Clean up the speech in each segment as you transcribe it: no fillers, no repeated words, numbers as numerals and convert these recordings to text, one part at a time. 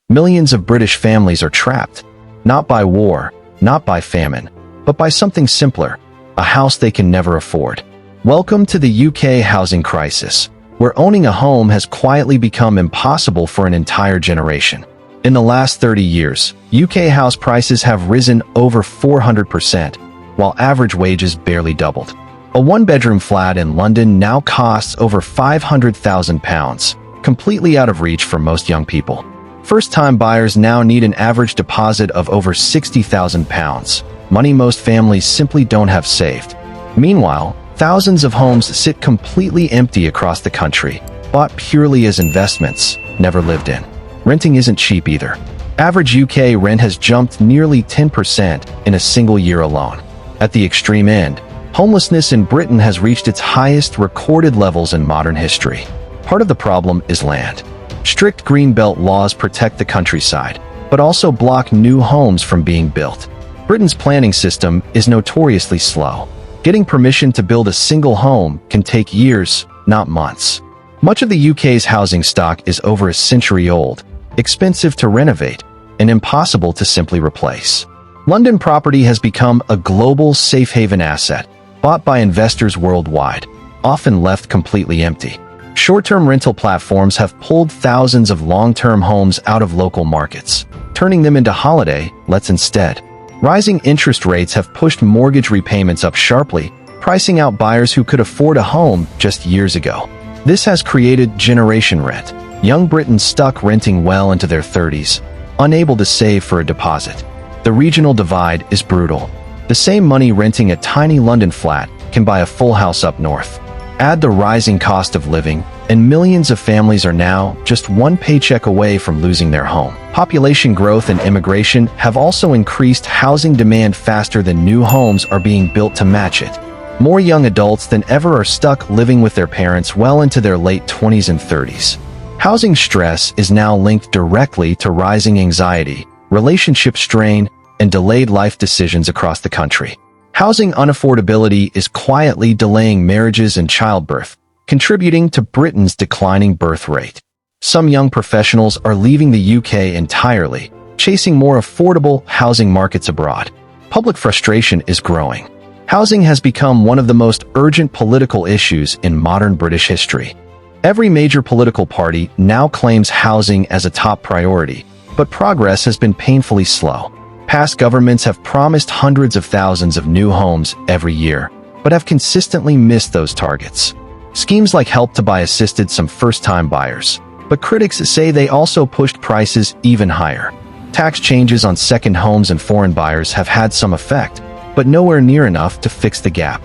Millions of British families are trapped, not by war, not by famine, but by something simpler, a house they can never afford. Welcome to the UK housing crisis, where owning a home has quietly become impossible for an entire generation. In the last 30 years, UK house prices have risen over 400%, while average wages barely doubled. A one-bedroom flat in London now costs over £500,000, completely out of reach for most young people. First-time buyers now need an average deposit of over £60,000, money most families simply don't have saved. Meanwhile, thousands of homes sit completely empty across the country, bought purely as investments, never lived in. Renting isn't cheap either. Average UK rent has jumped nearly 10% in a single year alone. At the extreme end, homelessness in Britain has reached its highest recorded levels in modern history. Part of the problem is land. Strict greenbelt laws protect the countryside, but also block new homes from being built. Britain's planning system is notoriously slow. Getting permission to build a single home can take years, not months. Much of the UK's housing stock is over a century old, expensive to renovate, and impossible to simply replace. London property has become a global safe haven asset, bought by investors worldwide, often left completely empty. Short-term rental platforms have pulled thousands of long-term homes out of local markets, turning them into holiday lets instead. Rising interest rates have pushed mortgage repayments up sharply, pricing out buyers who could afford a home just years ago. This has created generation rent, young Britons stuck renting well into their 30s, unable to save for a deposit. The regional divide is brutal. The same money renting a tiny London flat can buy a full house up north. Add the rising cost of living, and millions of families are now just one paycheck away from losing their home. Population growth and immigration have also increased housing demand faster than new homes are being built to match it. More young adults than ever are stuck living with their parents well into their late 20s and 30s. Housing stress is now linked directly to rising anxiety, relationship strain, and delayed life decisions across the country. Housing unaffordability is quietly delaying marriages and childbirth, contributing to Britain's declining birth rate. Some young professionals are leaving the UK entirely, chasing more affordable housing markets abroad. Public frustration is growing. Housing has become one of the most urgent political issues in modern British history. Every major political party now claims housing as a top priority, but progress has been painfully slow. Past governments have promised hundreds of thousands of new homes every year, but have consistently missed those targets. Schemes like Help to Buy assisted some first-time buyers, but critics say they also pushed prices even higher. Tax changes on second homes and foreign buyers have had some effect, but nowhere near enough to fix the gap.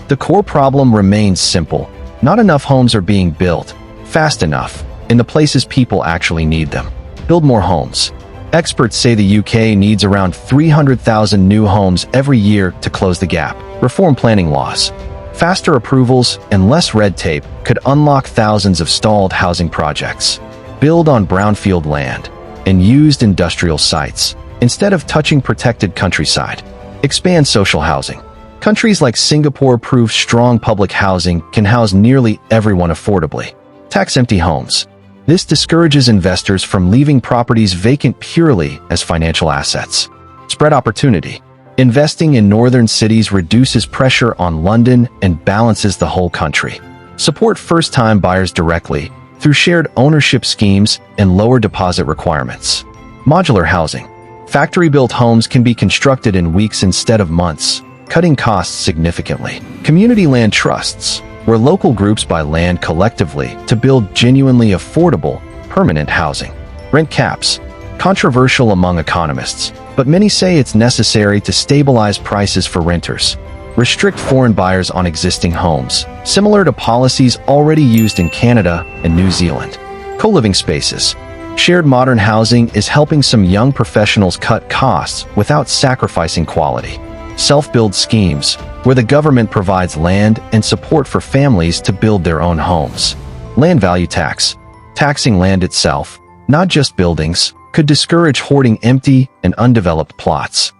The core problem remains simple. Not enough homes are being built, fast enough, in the places people actually need them. Build more homes. Experts say the UK needs around 300,000 new homes every year to close the gap. Reform planning laws. Faster approvals and less red tape could unlock thousands of stalled housing projects. Build on brownfield land and used industrial sites, instead of touching protected countryside. Expand social housing. Countries like Singapore prove strong public housing can house nearly everyone affordably. Tax empty homes. This discourages investors from leaving properties vacant purely as financial assets. Spread opportunity. Investing in northern cities reduces pressure on London and balances the whole country. Support first-time buyers directly through shared ownership schemes and lower deposit requirements. Modular housing. Factory-built homes can be constructed in weeks instead of months, cutting costs significantly. Community land trusts, where local groups buy land collectively to build genuinely affordable, permanent housing. Rent caps. Controversial among economists, but many say it's necessary to stabilize prices for renters. Restrict foreign buyers on existing homes, similar to policies already used in Canada and New Zealand. Co-living spaces. Shared modern housing is helping some young professionals cut costs without sacrificing quality. Self-build schemes, where the government provides land and support for families to build their own homes. Land value tax. Taxing land itself, not just buildings, could discourage hoarding empty and undeveloped plots.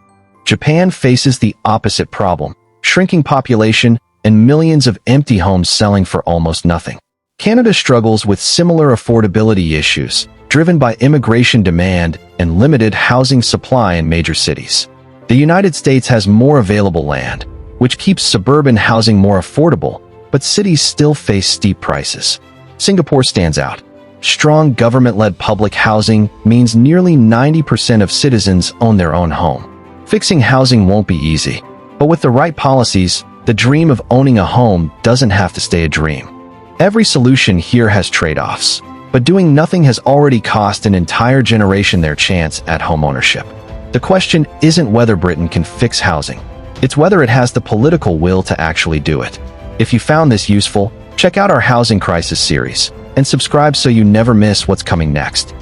Japan faces the opposite problem, shrinking population and millions of empty homes selling for almost nothing. Canada struggles with similar affordability issues, driven by immigration demand and limited housing supply in major cities. The United States has more available land, which keeps suburban housing more affordable, but cities still face steep prices. Singapore stands out. Strong government-led public housing means nearly 90% of citizens own their own home. Fixing housing won't be easy, but with the right policies, the dream of owning a home doesn't have to stay a dream. Every solution here has trade-offs, but doing nothing has already cost an entire generation their chance at homeownership. The question isn't whether Britain can fix housing. It's whether it has the political will to actually do it. If you found this useful, check out our Housing Crisis series and subscribe so you never miss what's coming next.